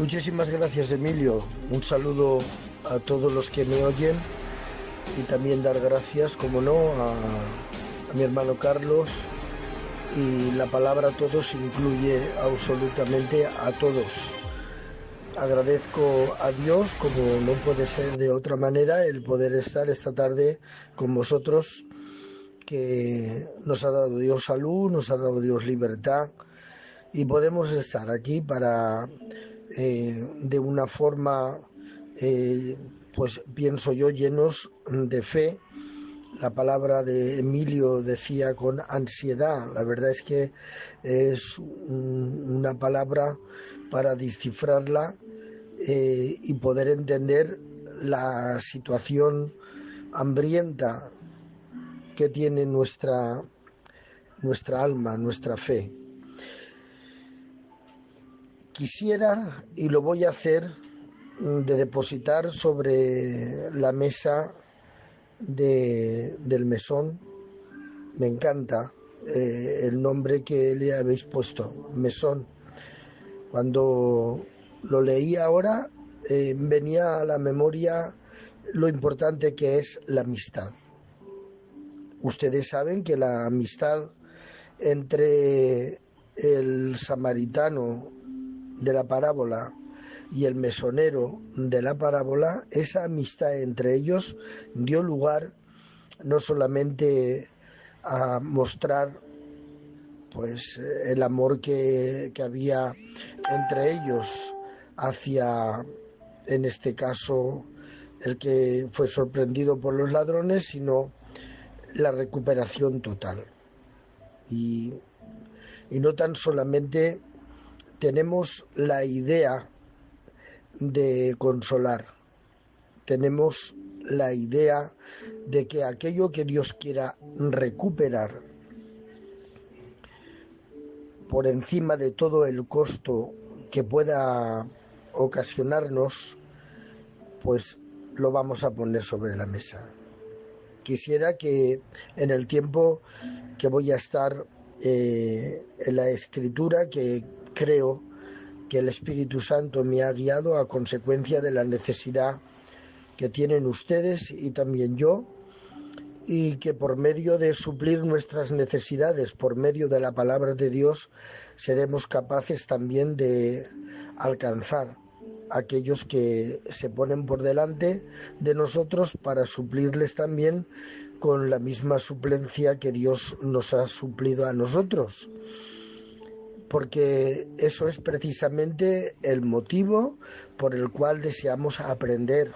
Muchísimas gracias, Emilio. Un saludo a todos los que me oyen y también dar gracias, como no, a mi hermano Carlos. Y la palabra todos incluye absolutamente a todos. Agradezco a Dios, como no puede ser de otra manera, el poder estar esta tarde con vosotros, que nos ha dado Dios salud, nos ha dado Dios libertad y podemos estar aquí para, de una forma, pues pienso yo, llenos de fe. La palabra de Emilio decía con ansiedad. La verdad es que es una palabra para descifrarla y poder entender la situación hambrienta que tiene nuestra alma, nuestra fe. Quisiera, y lo voy a hacer, de depositar sobre la mesa del mesón. Me encanta el nombre que le habéis puesto, mesón. Cuando lo leí ahora, venía a la memoria lo importante que es la amistad. Ustedes saben que la amistad entre el samaritano de la parábola y el mesonero de la parábola, esa amistad entre ellos dio lugar no solamente a mostrar pues el amor que había entre ellos hacia, en este caso, el que fue sorprendido por los ladrones, sino la recuperación total. Y no tan solamente tenemos la idea de consolar, tenemos la idea de que aquello que Dios quiera recuperar por encima de todo el costo que pueda ocasionarnos, pues lo vamos a poner sobre la mesa. Quisiera que en el tiempo que voy a estar en la escritura, que creo que el Espíritu Santo me ha guiado a consecuencia de la necesidad que tienen ustedes y también yo, y que por medio de suplir nuestras necesidades, por medio de la palabra de Dios, seremos capaces también de alcanzar a aquellos que se ponen por delante de nosotros para suplirles también con la misma suplencia que Dios nos ha suplido a nosotros. Porque eso es precisamente el motivo por el cual deseamos aprender.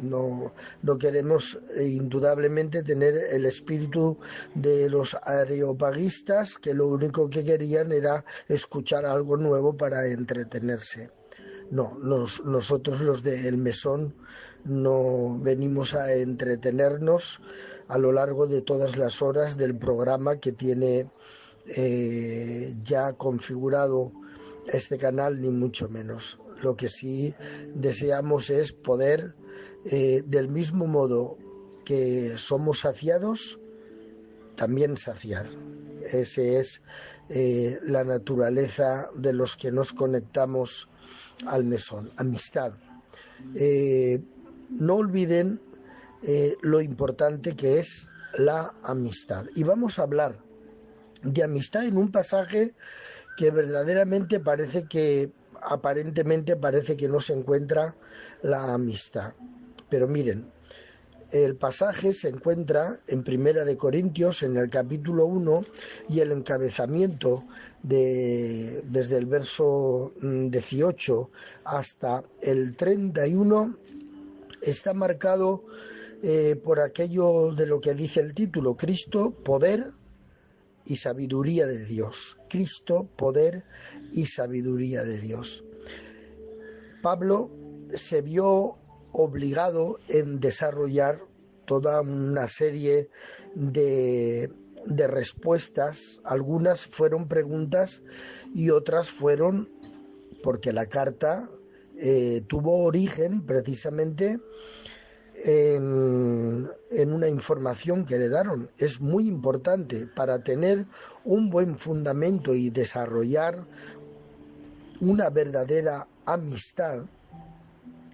No queremos indudablemente tener el espíritu de los areopagistas, que lo único que querían era escuchar algo nuevo para entretenerse. No, nosotros los del mesón no venimos a entretenernos a lo largo de todas las horas del programa que tiene ya configurado este canal, ni mucho menos. Lo que sí deseamos es poder, del mismo modo que somos saciados, también saciar. Esa es la naturaleza de los que nos conectamos al mesón, amistad. No olviden lo importante que es la amistad. Y vamos a hablar de amistad en un pasaje que verdaderamente aparentemente parece que no se encuentra la amistad. Pero miren, el pasaje se encuentra en Primera de Corintios, en el capítulo 1, y el encabezamiento desde el verso 18 hasta el 31 está marcado por aquello de lo que dice el título: Cristo, poder y sabiduría de Dios. Cristo, poder y sabiduría de Dios. Pablo se vio obligado en desarrollar toda una serie de respuestas. Algunas fueron preguntas y otras fueron porque la carta tuvo origen precisamente en una información que le daron. Es muy importante para tener un buen fundamento y desarrollar una verdadera amistad,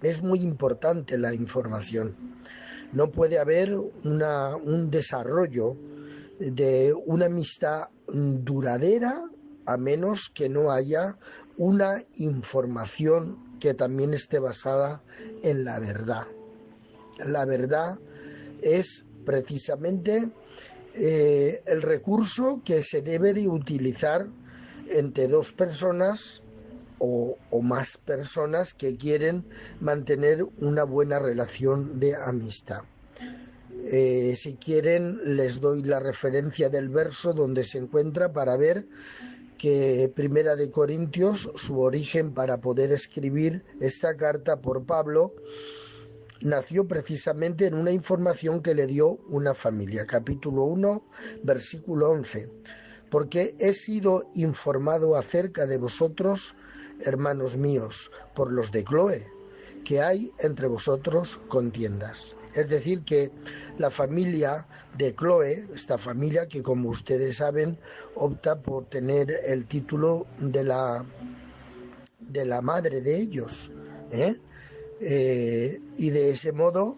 es muy importante la información. No puede haber un desarrollo de una amistad duradera a menos que no haya una información que también esté basada en la verdad. La verdad es precisamente el recurso que se debe de utilizar entre dos personas o más personas que quieren mantener una buena relación de amistad. Si quieren, les doy la referencia del verso donde se encuentra para ver que Primera de Corintios, su origen para poder escribir esta carta por Pablo, nació precisamente en una información que le dio una familia. Capítulo 1, versículo 11. Porque he sido informado acerca de vosotros, hermanos míos, por los de Cloé, que hay entre vosotros contiendas. Es decir, que la familia de Cloé, esta familia que, como ustedes saben, opta por tener el título de la madre de ellos, y de ese modo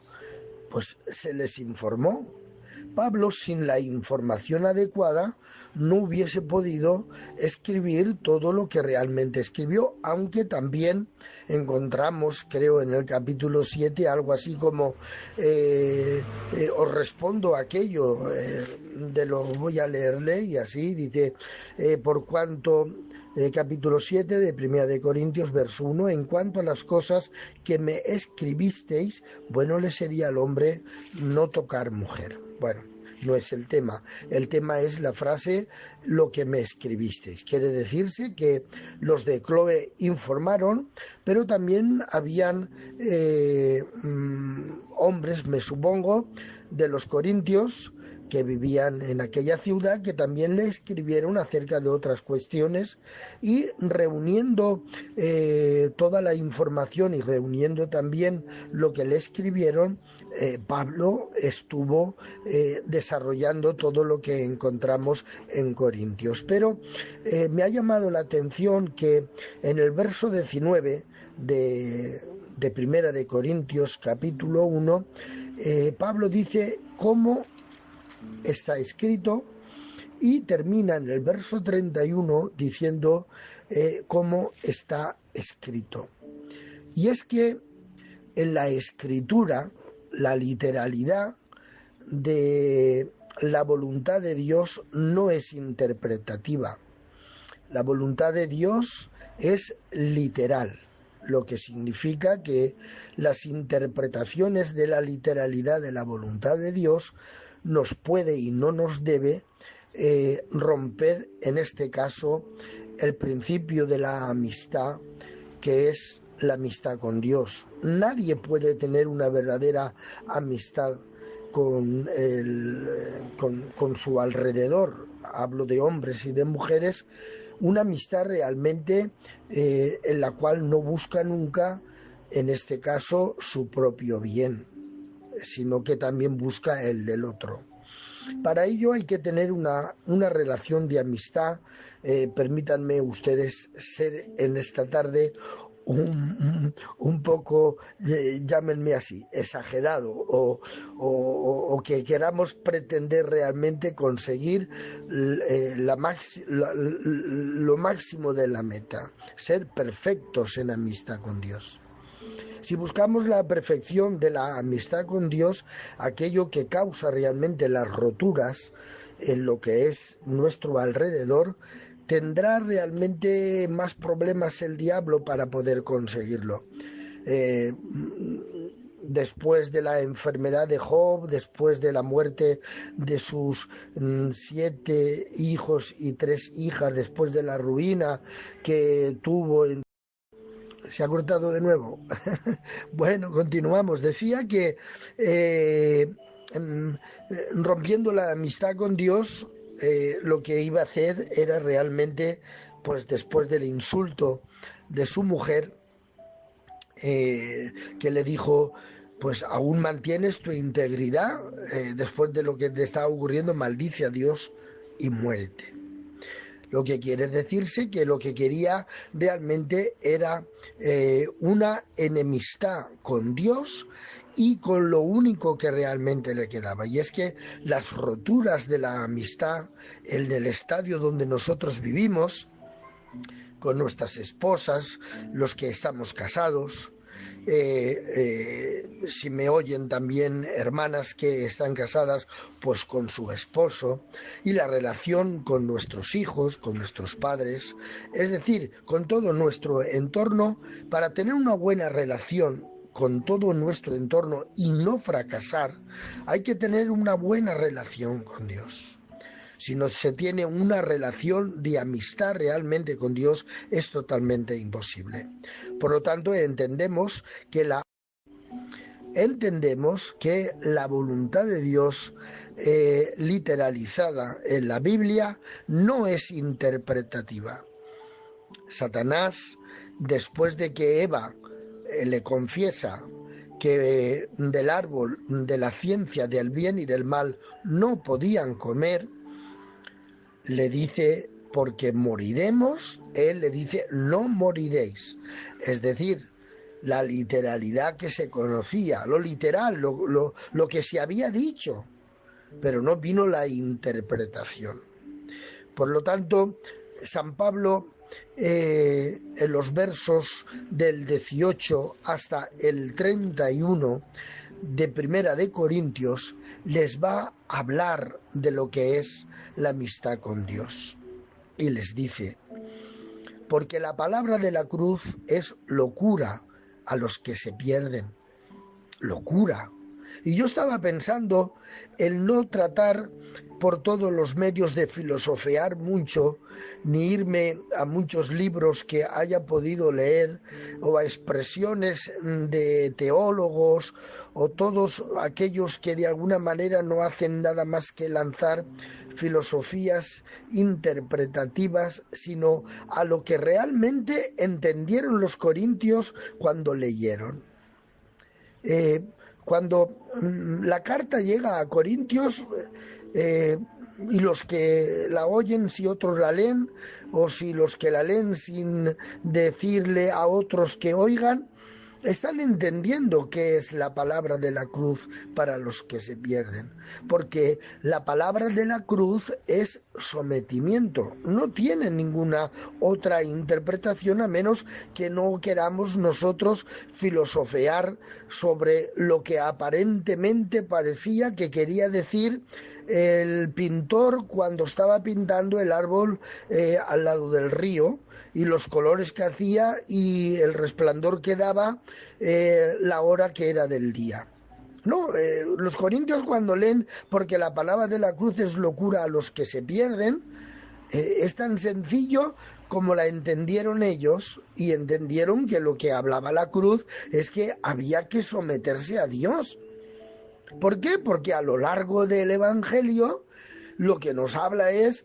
pues se les informó. Pablo, sin la información adecuada, no hubiese podido escribir todo lo que realmente escribió, aunque también encontramos, creo, en el capítulo 7, algo así como os respondo aquello, voy a leerle, y así dice, por cuanto... capítulo 7 de Primera de Corintios, verso 1, en cuanto a las cosas que me escribisteis, bueno le sería al hombre no tocar mujer. Bueno, no es el tema es la frase, lo que me escribisteis. Quiere decirse que los de Cloé informaron, pero también habían hombres, me supongo, de los corintios, que vivían en aquella ciudad, que también le escribieron acerca de otras cuestiones, y reuniendo toda la información y reuniendo también lo que le escribieron, Pablo estuvo desarrollando todo lo que encontramos en Corintios. Pero me ha llamado la atención que en el verso 19 de Primera de Corintios, capítulo 1, Pablo dice cómo está escrito, y termina en el verso 31 diciendo cómo está escrito. Y es que en la escritura, la literalidad de la voluntad de Dios no es interpretativa. La voluntad de Dios es literal, lo que significa que las interpretaciones de la literalidad de la voluntad de Dios nos puede y no nos debe romper, en este caso, el principio de la amistad, que es la amistad con Dios. Nadie puede tener una verdadera amistad con su alrededor. Hablo de hombres y de mujeres, una amistad realmente en la cual no busca nunca, en este caso, su propio bien, sino que también busca el del otro. Para ello hay que tener una relación de amistad. Permítanme ustedes ser en esta tarde un poco, llámenme así, exagerado, o que queramos pretender realmente conseguir lo máximo de la meta, ser perfectos en amistad con Dios. Si buscamos la perfección de la amistad con Dios, aquello que causa realmente las roturas en lo que es nuestro alrededor, tendrá realmente más problemas el diablo para poder conseguirlo. Después de la enfermedad de Job, después de la muerte de sus 7 hijos y 3 hijas, después de la ruina que tuvo Se ha cortado de nuevo. Bueno, continuamos. Decía que rompiendo la amistad con Dios, lo que iba a hacer era realmente, pues después del insulto de su mujer, que le dijo, pues aún mantienes tu integridad, después de lo que te está ocurriendo, maldice a Dios y muérete. Lo que quiere decirse que lo que quería realmente era una enemistad con Dios y con lo único que realmente le quedaba. Y es que las roturas de la amistad en el estadio donde nosotros vivimos, con nuestras esposas, los que estamos casados, si me oyen también hermanas que están casadas, pues con su esposo, y la relación con nuestros hijos, con nuestros padres, es decir, con todo nuestro entorno. Para tener una buena relación con todo nuestro entorno y no fracasar, hay que tener una buena relación con Dios. Si no se tiene una relación de amistad realmente con Dios, es totalmente imposible. Por lo tanto, entendemos que la voluntad de Dios literalizada en la Biblia no es interpretativa. Satanás, después de que Eva le confiesa que del árbol de la ciencia del bien y del mal no podían comer, le dice, porque moriremos. Él le dice, no moriréis. Es decir, la literalidad que se conocía, lo literal, lo que se había dicho, pero no vino la interpretación. Por lo tanto, San Pablo, en los versos del 18 hasta el 31 de Primera de Corintios, les va a hablar de lo que es la amistad con Dios. Y les dice, porque la palabra de la cruz es locura a los que se pierden. Locura. Y yo estaba pensando en no tratar por todos los medios de filosofear mucho, ni irme a muchos libros que haya podido leer, o a expresiones de teólogos, o todos aquellos que de alguna manera no hacen nada más que lanzar filosofías interpretativas, sino a lo que realmente entendieron los corintios cuando leyeron. Cuando la carta llega a Corintios, y los que la oyen, si otros la leen, o si los que la leen sin decirle a otros que oigan, están entendiendo qué es la palabra de la cruz para los que se pierden, porque la palabra de la cruz es sometimiento, no tiene ninguna otra interpretación, a menos que no queramos nosotros filosofear sobre lo que aparentemente parecía que quería decir el pintor cuando estaba pintando el árbol al lado del río, y los colores que hacía y el resplandor que daba la hora que era del día. No, los corintios cuando leen, porque la palabra de la cruz es locura a los que se pierden, es tan sencillo como la entendieron ellos, y entendieron que lo que hablaba la cruz es que había que someterse a Dios. ¿Por qué? Porque a lo largo del Evangelio lo que nos habla es,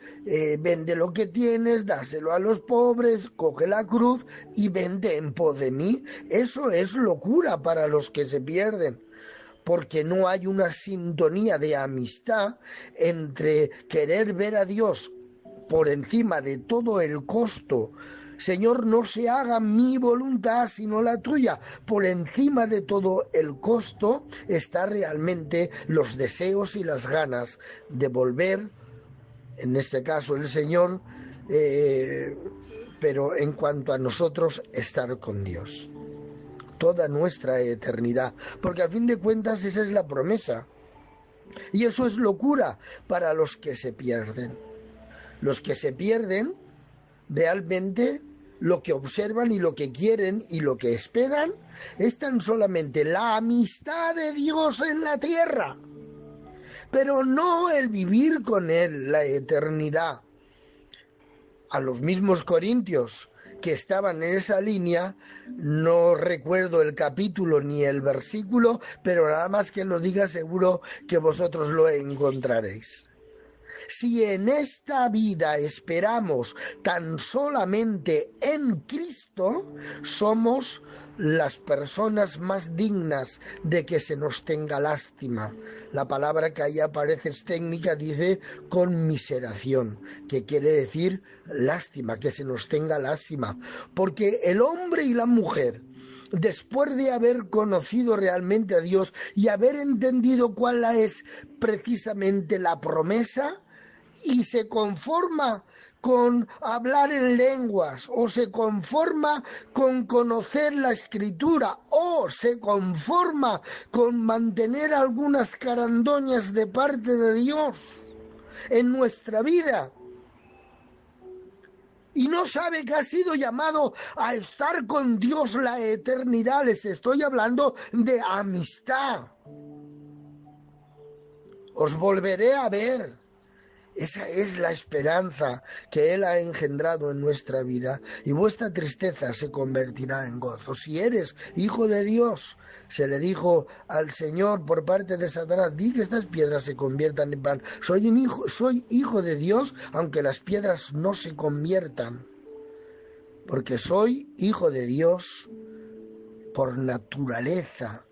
vende lo que tienes, dáselo a los pobres, coge la cruz y vente en pos de mí. Eso es locura para los que se pierden, porque no hay una sintonía de amistad entre querer ver a Dios por encima de todo el costo. Señor, no se haga mi voluntad sino la tuya. Por encima de todo el costo está realmente los deseos y las ganas de volver, en este caso el Señor, pero en cuanto a nosotros, estar con Dios toda nuestra eternidad, porque al fin de cuentas esa es la promesa, y eso es locura para los que se pierden. Los que se pierden realmente lo que observan y lo que quieren y lo que esperan es tan solamente la amistad de Dios en la tierra, pero no el vivir con Él la eternidad. A los mismos corintios que estaban en esa línea, no recuerdo el capítulo ni el versículo, pero nada más que lo diga seguro que vosotros lo encontraréis. Si en esta vida esperamos tan solamente en Cristo, somos las personas más dignas de que se nos tenga lástima. La palabra que ahí aparece es técnica, dice conmiseración, que quiere decir lástima, que se nos tenga lástima. Porque el hombre y la mujer, después de haber conocido realmente a Dios y haber entendido cuál es precisamente la promesa, y se conforma con hablar en lenguas, o se conforma con conocer la escritura, o se conforma con mantener algunas carandoñas de parte de Dios en nuestra vida, y no sabe que ha sido llamado a estar con Dios la eternidad. Les estoy hablando de amistad. Os volveré a ver. Esa es la esperanza que Él ha engendrado en nuestra vida, y vuestra tristeza se convertirá en gozo. Si eres hijo de Dios, se le dijo al Señor por parte de Satanás, di que estas piedras se conviertan en pan. Soy hijo de Dios, aunque las piedras no se conviertan, porque soy hijo de Dios por naturaleza,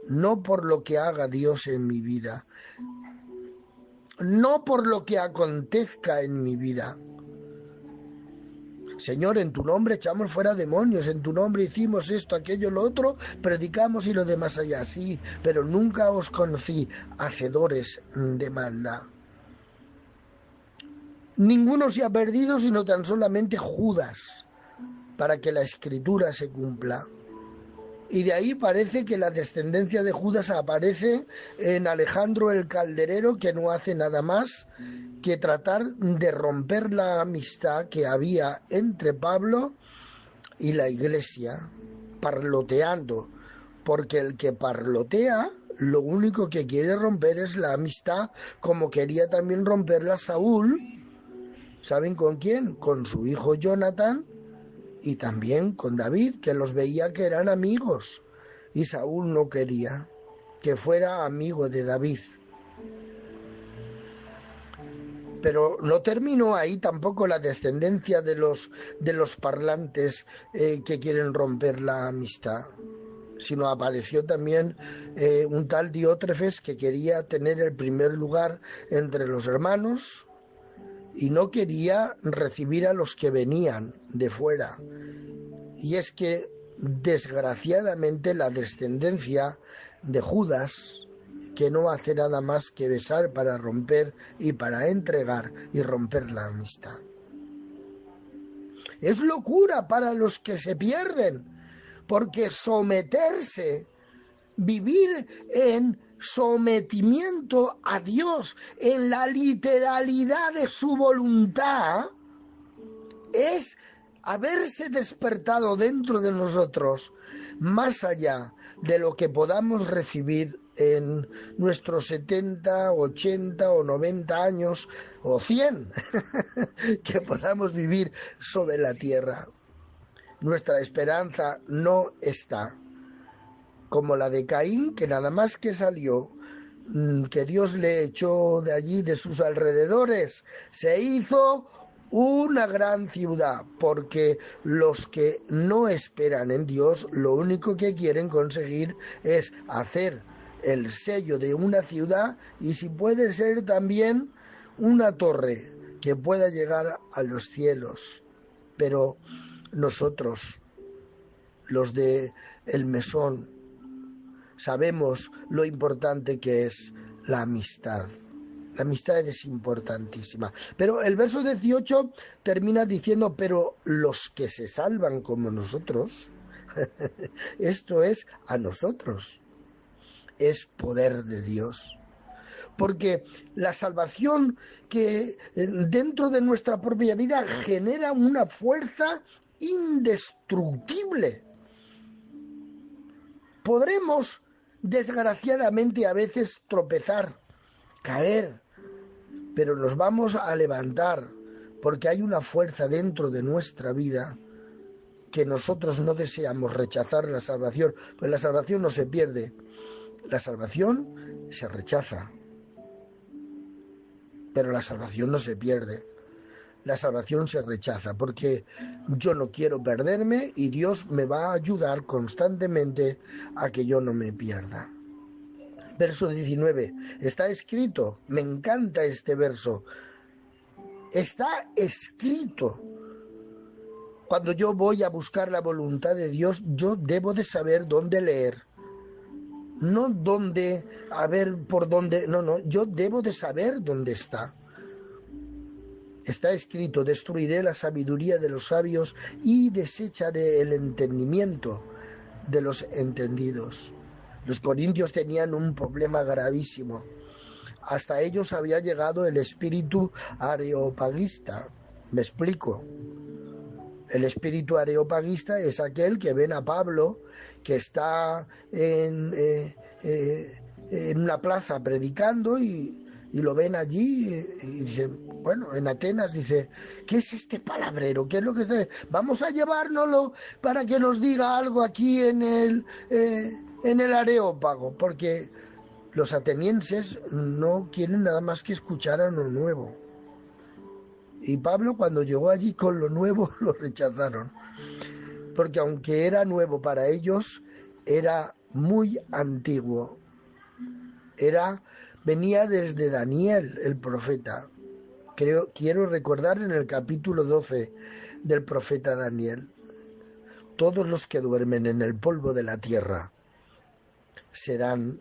no por lo que haga Dios en mi vida, no por lo que acontezca en mi vida. Señor, en tu nombre echamos fuera demonios, en tu nombre hicimos esto, aquello, lo otro, predicamos y lo demás allá, sí, pero nunca os conocí, hacedores de maldad. Ninguno se ha perdido, sino tan solamente Judas, para que la escritura se cumpla. Y de ahí parece que la descendencia de Judas aparece en Alejandro el Calderero, que no hace nada más que tratar de romper la amistad que había entre Pablo y la iglesia, parloteando, porque el que parlotea lo único que quiere romper es la amistad, como quería también romperla Saúl. ¿Saben con quién? Con su hijo Jonathan, y también con David, que los veía que eran amigos, y Saúl no quería que fuera amigo de David. Pero no terminó ahí tampoco la descendencia de los parlantes que quieren romper la amistad, sino apareció también un tal Diótrefes que quería tener el primer lugar entre los hermanos, y no quería recibir a los que venían de fuera. Y es que, desgraciadamente, la descendencia de Judas, que no hace nada más que besar para romper y para entregar y romper la amistad. Es locura para los que se pierden, porque someterse, vivir en sometimiento a Dios, en la literalidad de su voluntad, es haberse despertado dentro de nosotros, más allá de lo que podamos recibir en nuestros 70, 80 o 90 años, o 100, que podamos vivir sobre la tierra. Nuestra esperanza no está como la de Caín, que nada más que salió, que Dios le echó de allí, de sus alrededores, se hizo una gran ciudad, porque los que no esperan en Dios, lo único que quieren conseguir es hacer el sello de una ciudad, y si puede ser también una torre que pueda llegar a los cielos. Pero nosotros, los de el mesón, sabemos lo importante que es la amistad. La amistad es importantísima. Pero el verso 18 termina diciendo, pero los que se salvan como nosotros, esto es a nosotros, es poder de Dios. Porque la salvación que dentro de nuestra propia vida genera una fuerza indestructible. Podremos, desgraciadamente, a veces tropezar, caer, pero nos vamos a levantar, porque hay una fuerza dentro de nuestra vida que nosotros no deseamos rechazar la salvación, pues la salvación no se pierde, la salvación se rechaza, pero la salvación no se pierde. la salvación se rechaza, porque yo no quiero perderme y Dios me va a ayudar constantemente a que yo no me pierda. Verso 19, está escrito, me encanta este verso, está escrito. Cuando yo voy a buscar la voluntad de Dios, yo debo de saber dónde leer. No dónde, a ver por dónde, no, yo debo de saber dónde está. Está escrito, destruiré la sabiduría de los sabios y desecharé el entendimiento de los entendidos. Los corintios tenían un problema gravísimo. Hasta ellos había llegado el espíritu areopagista. Me explico. El espíritu areopagista es aquel que ven a Pablo que está en una plaza predicando y lo ven allí y dicen, bueno, en Atenas dice, ¿qué es este palabrero? ¿Qué es lo que está? Vamos a llevárnoslo para que nos diga algo aquí en el Areópago, porque los atenienses no quieren nada más que escuchar a lo nuevo. Y Pablo, cuando llegó allí con lo nuevo, lo rechazaron, porque aunque era nuevo para ellos, era muy antiguo. Venía desde Daniel, el profeta. Quiero recordar en el capítulo 12 del profeta Daniel, todos los que duermen en el polvo de la tierra serán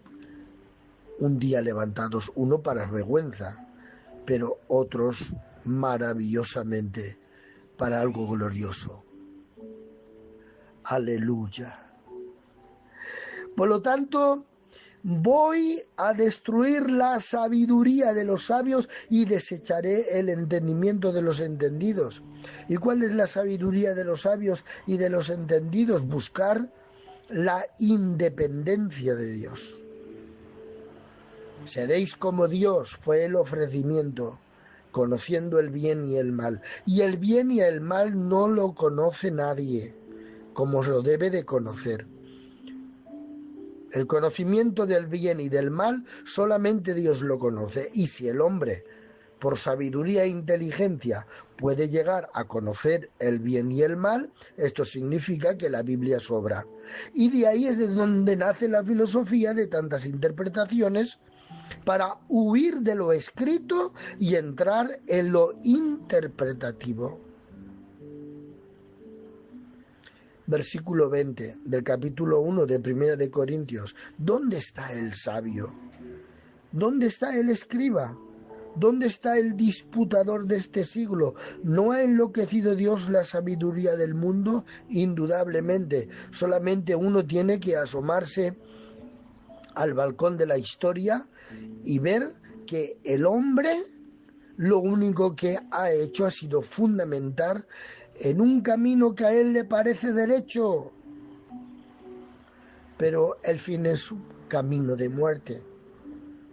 un día levantados, uno para vergüenza, pero otros maravillosamente para algo glorioso. Aleluya. Por lo tanto, voy a destruir la sabiduría de los sabios y desecharé el entendimiento de los entendidos. ¿Y cuál es la sabiduría de los sabios y de los entendidos? Buscar la independencia de Dios. Seréis como Dios, fue el ofrecimiento, conociendo el bien y el mal. Y el bien y el mal no lo conoce nadie, como lo debe de conocer. El conocimiento del bien y del mal solamente Dios lo conoce. Y si el hombre, por sabiduría e inteligencia, puede llegar a conocer el bien y el mal, esto significa que la Biblia sobra. Y de ahí es de donde nace la filosofía de tantas interpretaciones, para huir de lo escrito y entrar en lo interpretativo. Versículo 20 del capítulo 1 de Primera de Corintios. ¿Dónde está el sabio? ¿Dónde está el escriba? ¿Dónde está el disputador de este siglo? ¿No ha enloquecido Dios la sabiduría del mundo? Indudablemente. Solamente uno tiene que asomarse al balcón de la historia y ver que el hombre lo único que ha hecho ha sido fundamentar en un camino que a él le parece derecho, pero el fin es un camino de muerte,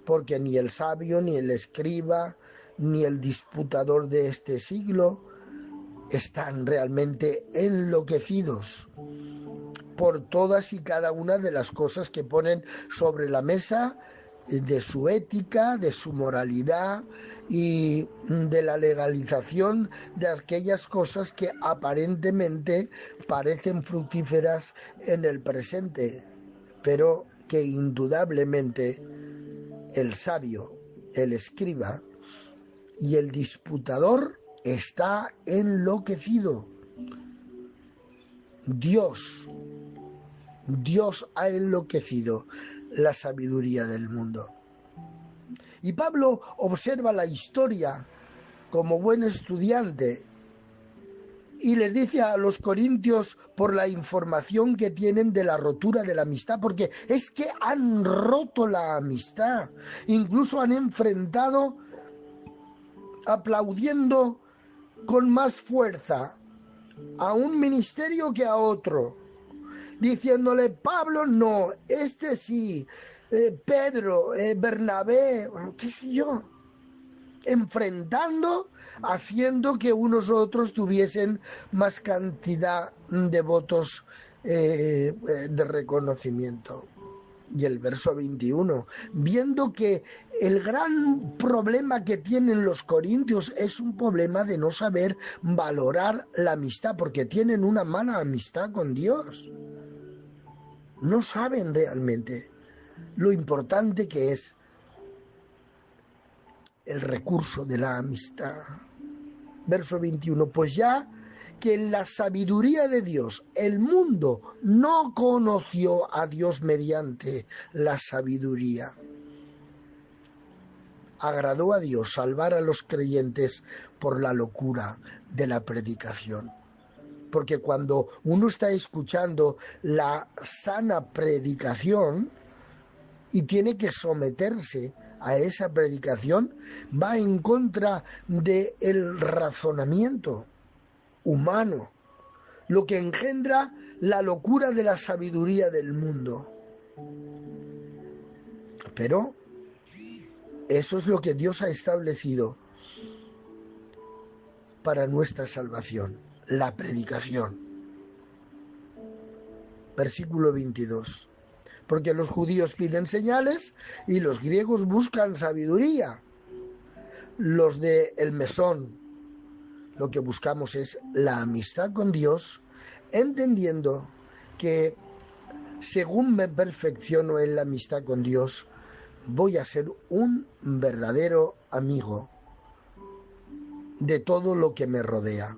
porque ni el sabio, ni el escriba, ni el disputador de este siglo están realmente enloquecidos por todas y cada una de las cosas que ponen sobre la mesa de su ética, de su moralidad y de la legalización de aquellas cosas que aparentemente parecen fructíferas en el presente, pero que indudablemente el sabio, el escriba y el disputador está enloquecido. Dios ha enloquecido la sabiduría del mundo. Y Pablo observa la historia como buen estudiante y les dice a los corintios por la información que tienen de la rotura de la amistad, porque es que han roto la amistad, incluso han enfrentado aplaudiendo con más fuerza a un ministerio que a otro, diciéndole, Pablo no, este sí, Pedro, Bernabé, qué sé yo, enfrentando, haciendo que unos otros tuviesen más cantidad de votos de reconocimiento. Y el verso 21, viendo que el gran problema que tienen los corintios es un problema de no saber valorar la amistad, porque tienen una mala amistad con Dios. No saben realmente lo importante que es el recurso de la amistad. Verso 21, pues ya que en la sabiduría de Dios el mundo no conoció a Dios mediante la sabiduría. Agradó a Dios salvar a los creyentes por la locura de la predicación. Porque cuando uno está escuchando la sana predicación y tiene que someterse a esa predicación, va en contra del razonamiento humano, lo que engendra la locura de la sabiduría del mundo. Pero eso es lo que Dios ha establecido para nuestra salvación, la predicación. Versículo 22. Porque los judíos piden señales y los griegos buscan sabiduría. Los de el mesón, lo que buscamos es la amistad con Dios, entendiendo que según me perfecciono en la amistad con Dios, voy a ser un verdadero amigo de todo lo que me rodea.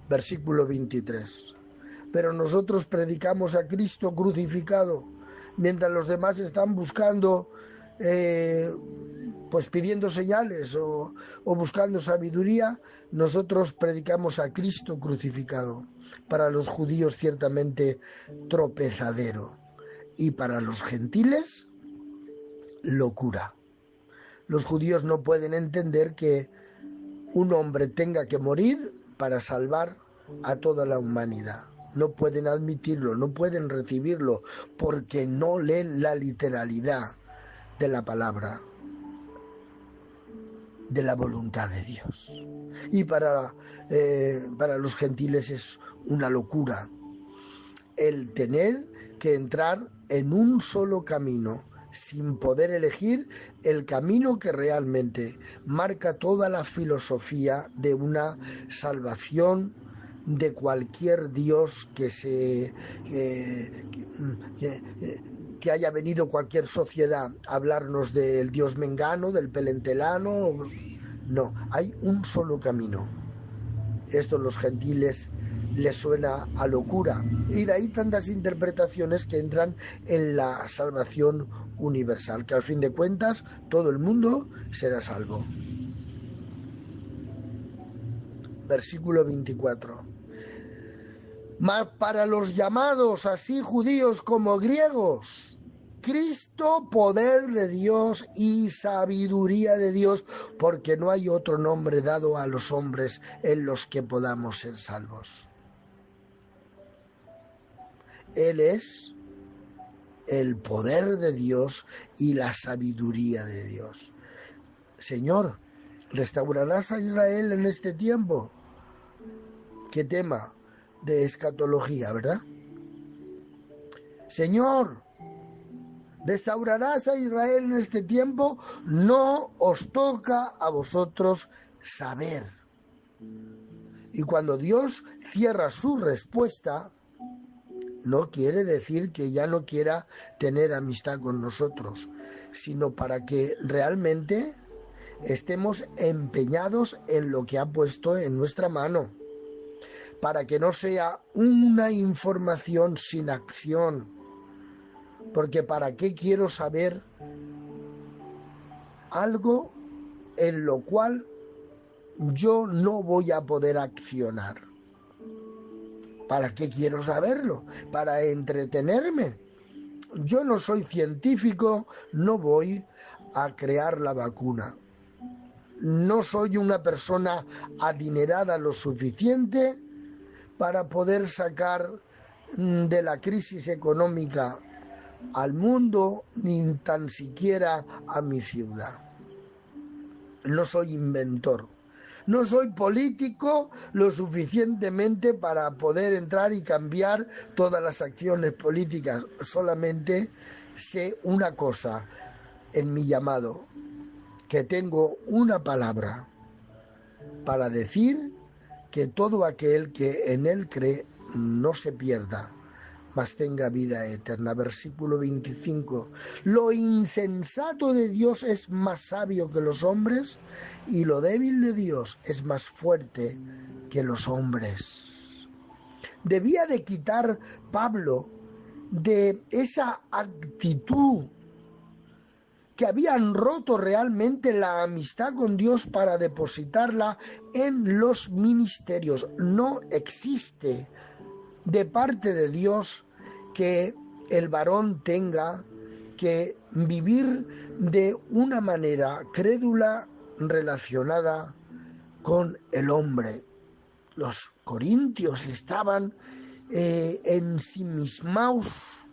Versículo 23. Pero nosotros predicamos a Cristo crucificado, mientras los demás están buscando, pues pidiendo señales o buscando sabiduría. Nosotros predicamos a Cristo crucificado, para los judíos ciertamente tropezadero y para los gentiles locura. Los judíos no pueden entender que un hombre tenga que morir para salvar a toda la humanidad. No pueden admitirlo, no pueden recibirlo, porque no leen la literalidad de la palabra, de la voluntad de Dios. Y para los gentiles es una locura el tener que entrar en un solo camino, sin poder elegir el camino que realmente marca toda la filosofía de una salvación de cualquier Dios que haya venido cualquier sociedad a hablarnos del Dios mengano, del pelentelano. No, hay un solo camino. Esto los gentiles les suena a locura, y de ahí tantas interpretaciones que entran en la salvación universal, que al fin de cuentas todo el mundo será salvo. Versículo 24. Mas para los llamados, así judíos como griegos, Cristo, poder de Dios y sabiduría de Dios, porque no hay otro nombre dado a los hombres en los que podamos ser salvos. Él es el poder de Dios y la sabiduría de Dios. Señor, ¿restaurarás a Israel en este tiempo? Qué tema de escatología, ¿verdad? Señor, ¿restaurarás a Israel en este tiempo? No os toca a vosotros saber. Y cuando Dios cierra su respuesta, no quiere decir que ya no quiera tener amistad con nosotros, sino para que realmente estemos empeñados en lo que ha puesto en nuestra mano, para que no sea una información sin acción, porque ¿para qué quiero saber algo en lo cual yo no voy a poder accionar? ¿Para qué quiero saberlo? ¿Para entretenerme? Yo no soy científico, no voy a crear la vacuna. No soy una persona adinerada lo suficiente para poder sacar de la crisis económica al mundo, ni tan siquiera a mi ciudad. No soy inventor. No soy político lo suficientemente para poder entrar y cambiar todas las acciones políticas. Solamente sé una cosa en mi llamado, que tengo una palabra para decir que todo aquel que en él cree no se pierda, mas tenga vida eterna. Versículo 25. Lo insensato de Dios es más sabio que los hombres, y lo débil de Dios es más fuerte que los hombres. Debía de quitar Pablo de esa actitud que habían roto realmente la amistad con Dios para depositarla en los ministerios. No existe de parte de Dios que el varón tenga que vivir de una manera crédula relacionada con el hombre. Los corintios estaban ensimismados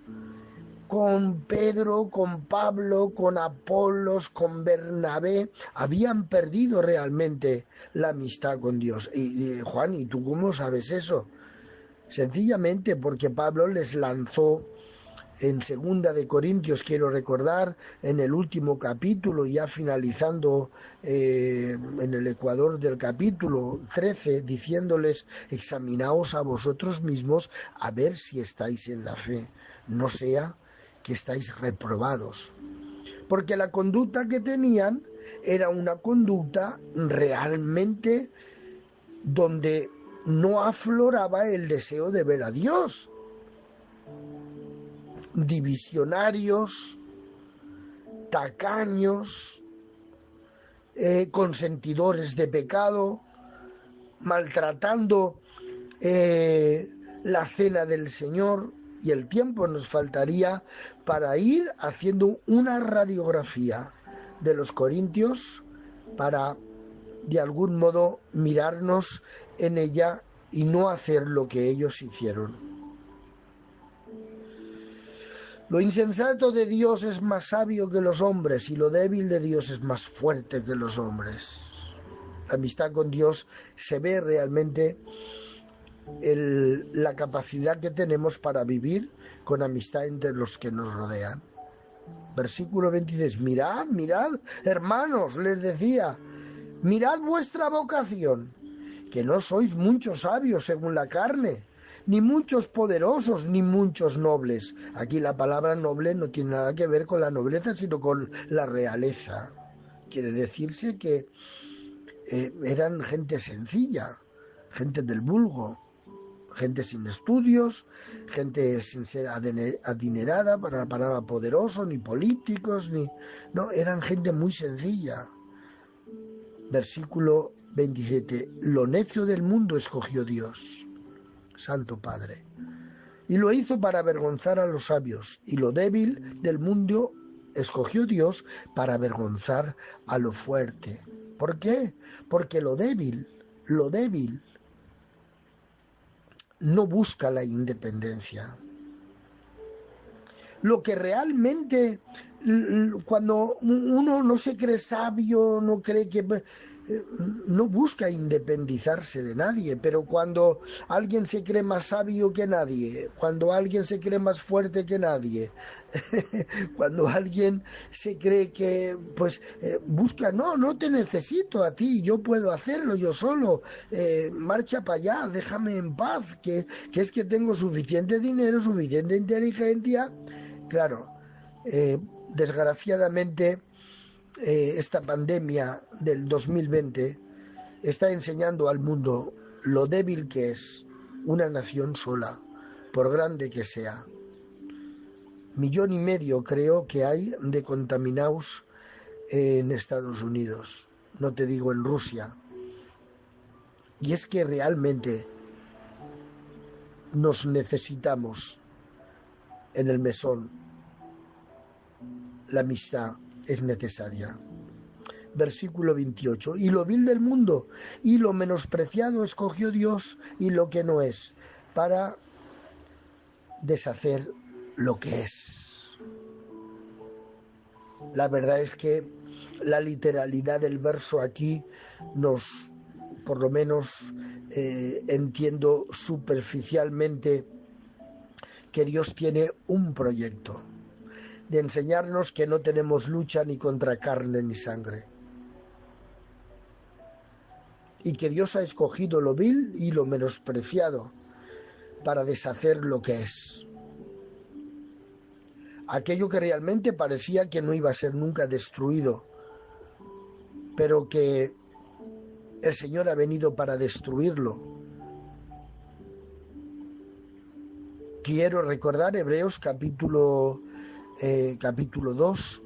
con Pedro, con Pablo, con Apolos, con Bernabé. Habían perdido realmente la amistad con Dios. Y Juan, ¿y tú cómo sabes eso? Sencillamente porque Pablo les lanzó en 2 de Corintios, quiero recordar, en el último capítulo, ya finalizando en el ecuador del capítulo 13, diciéndoles: examinaos a vosotros mismos a ver si estáis en la fe, no sea que estáis reprobados. Porque la conducta que tenían era una conducta realmente donde no afloraba el deseo de ver a Dios. Divisionarios, tacaños, consentidores de pecado, maltratando la cena del Señor, y el tiempo nos faltaría para ir haciendo una radiografía de los corintios para de algún modo mirarnos en ella y no hacer lo que ellos hicieron. Lo insensato de Dios es más sabio que los hombres, y lo débil de Dios es más fuerte que los hombres. La amistad con Dios se ve realmente la capacidad que tenemos para vivir con amistad entre los que nos rodean. Versículo 26. Mirad, hermanos, les decía, mirad vuestra vocación, que no sois muchos sabios según la carne, ni muchos poderosos, ni muchos nobles. Aquí la palabra noble no tiene nada que ver con la nobleza, sino con la realeza. Quiere decirse que eran gente sencilla, gente del vulgo, gente sin estudios, gente sin ser adinerada, para la palabra poderoso, ni políticos, no, eran gente muy sencilla. Versículo 27. Lo necio del mundo escogió Dios, Santo Padre, y lo hizo para avergonzar a los sabios, y lo débil del mundo escogió Dios para avergonzar a lo fuerte. ¿Por qué? Porque lo débil no busca la independencia. Lo que realmente, cuando uno no se cree sabio, no cree que... no busca independizarse de nadie, pero cuando alguien se cree más sabio que nadie, cuando alguien se cree más fuerte que nadie, cuando alguien se cree que busca, no te necesito a ti, yo puedo hacerlo yo solo, marcha para allá, déjame en paz, que es que tengo suficiente dinero, suficiente inteligencia. Claro, desgraciadamente esta pandemia del 2020 está enseñando al mundo lo débil que es una nación sola, por grande que sea. 1,5 millones creo que hay de contaminados en Estados Unidos, no te digo en Rusia. Y es que realmente nos necesitamos en el mesón. La amistad es necesaria. Versículo 28. Y lo vil del mundo y lo menospreciado escogió Dios, y lo que no es, para deshacer lo que es. La verdad es que la literalidad del verso aquí nos por lo menos entiendo superficialmente que Dios tiene un proyecto de enseñarnos que no tenemos lucha ni contra carne ni sangre, y que Dios ha escogido lo vil y lo menospreciado para deshacer lo que es. Aquello que realmente parecía que no iba a ser nunca destruido, pero que el Señor ha venido para destruirlo. Quiero recordar Hebreos capítulo 2,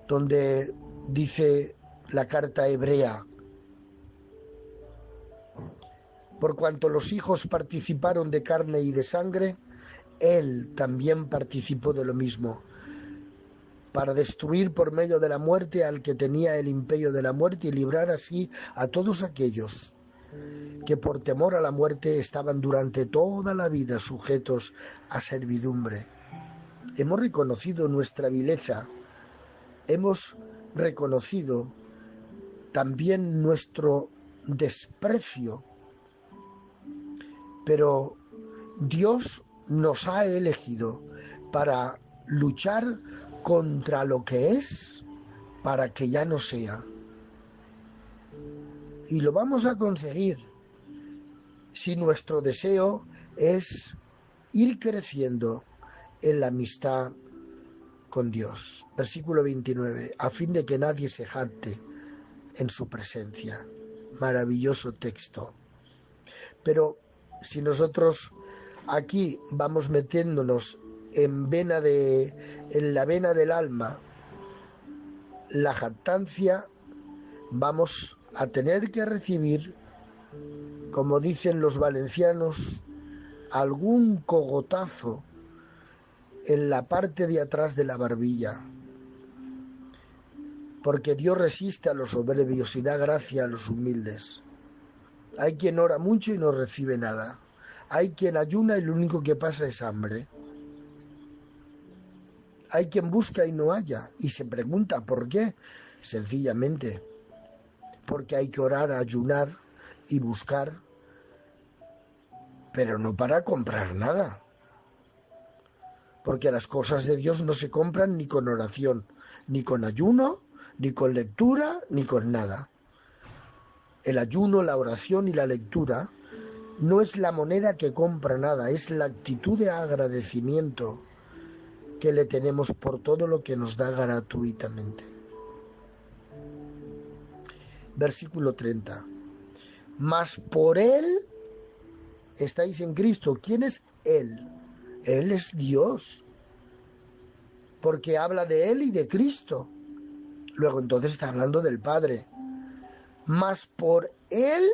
donde dice la carta hebrea: por cuanto los hijos participaron de carne y de sangre, Él también participó de lo mismo, para destruir por medio de la muerte al que tenía el imperio de la muerte y librar así a todos aquellos que por temor a la muerte estaban durante toda la vida sujetos a servidumbre. Hemos reconocido nuestra vileza, hemos reconocido también nuestro desprecio, pero Dios nos ha elegido para luchar contra lo que es, para que ya no sea. Y lo vamos a conseguir si nuestro deseo es ir creciendo en la amistad con Dios. Versículo 29, a fin de que nadie se jacte en su presencia. Maravilloso texto. Pero si nosotros aquí vamos metiéndonos en la vena del alma, la jactancia, vamos a tener que recibir, como dicen los valencianos, algún cogotazo en la parte de atrás de la barbilla, porque Dios resiste a los soberbios y da gracia a los humildes. Hay quien ora mucho y no recibe nada. Hay quien ayuna y lo único que pasa es hambre. Hay quien busca y no halla, y se pregunta ¿por qué? Sencillamente porque hay que orar, ayunar y buscar, pero no para comprar nada. Porque las cosas de Dios no se compran ni con oración, ni con ayuno, ni con lectura, ni con nada. El ayuno, la oración y la lectura no es la moneda que compra nada, es la actitud de agradecimiento que le tenemos por todo lo que nos da gratuitamente. Versículo 30. Mas por Él estáis en Cristo. ¿Quién es Él? Él es Dios, porque habla de Él y de Cristo. Luego entonces está hablando del Padre. Mas por Él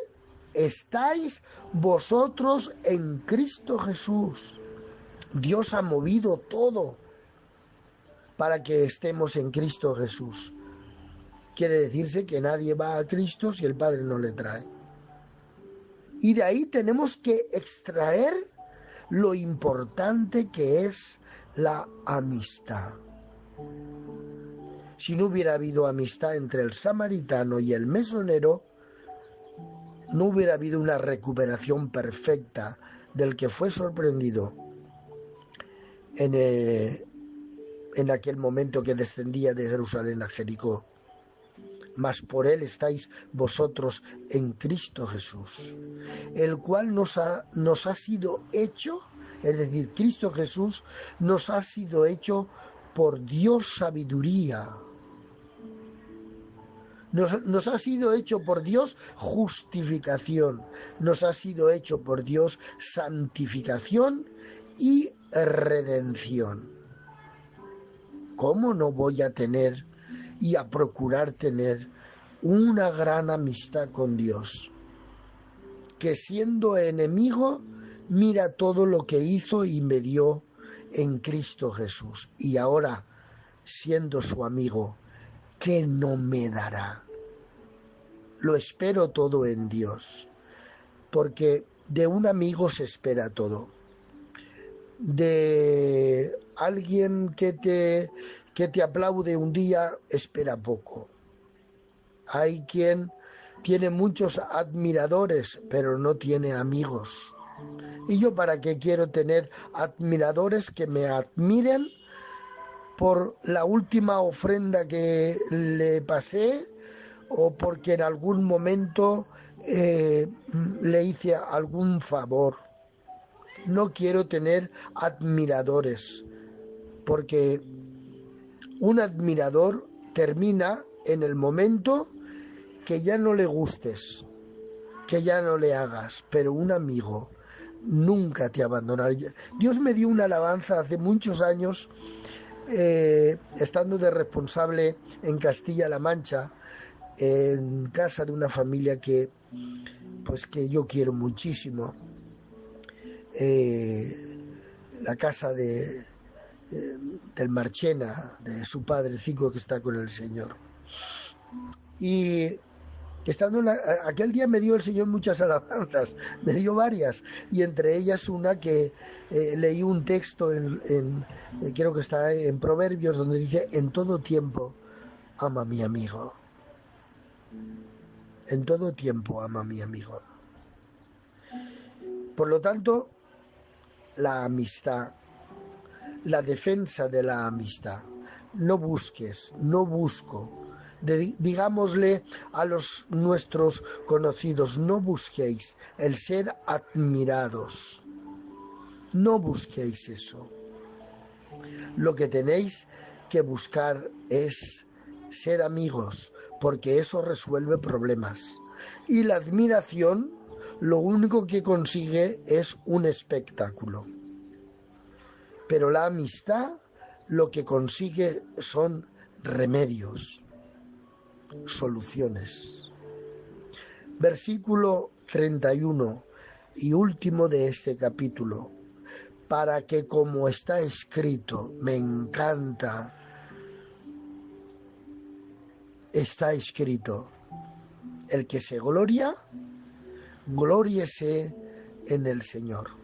estáis vosotros en Cristo Jesús. Dios ha movido todo para que estemos en Cristo Jesús. Quiere decirse que nadie va a Cristo si el Padre no le trae. Y de ahí tenemos que extraer lo importante que es la amistad. Si no hubiera habido amistad entre el samaritano y el mesonero, no hubiera habido una recuperación perfecta del que fue sorprendido en aquel momento que descendía de Jerusalén a Jericó. Mas por Él estáis vosotros en Cristo Jesús, el cual nos ha sido hecho, es decir, Cristo Jesús nos ha sido hecho por Dios sabiduría, nos ha sido hecho por Dios justificación, nos ha sido hecho por Dios santificación y redención. ¿Cómo no voy a tener y a procurar tener una gran amistad con Dios, que siendo enemigo mira todo lo que hizo y me dio en Cristo Jesús, y ahora siendo su amigo, ¿qué no me dará? Lo espero todo en Dios, porque de un amigo se espera todo. De alguien que te aplaude un día, espera poco. Hay quien tiene muchos admiradores, pero no tiene amigos. ¿Y yo para qué quiero tener admiradores que me admiren por la última ofrenda que le pasé o porque en algún momento le hice algún favor? No quiero tener admiradores, porque un admirador termina en el momento que ya no le gustes, que ya no le hagas, pero un amigo nunca te abandonará. Dios me dio una alabanza hace muchos años, estando de responsable en Castilla-La Mancha, en casa de una familia que yo quiero muchísimo, la casa del Marchena, de su padrecito que está con el Señor. Y estando aquel día me dio el Señor muchas alabanzas, me dio varias, y entre ellas una que leí un texto creo que está en Proverbios, donde dice: en todo tiempo ama a mi amigo. En todo tiempo ama a mi amigo. Por lo tanto, la amistad, la defensa de la amistad. No busques, no busco. Digámosle a nuestros conocidos: no busquéis el ser admirados. No busquéis eso. Lo que tenéis que buscar es ser amigos, porque eso resuelve problemas. Y la admiración lo único que consigue es un espectáculo. Pero la amistad lo que consigue son remedios, soluciones. Versículo 31 y último de este capítulo: para que, como está escrito, me encanta, está escrito, el que se gloria, glóriese en el Señor.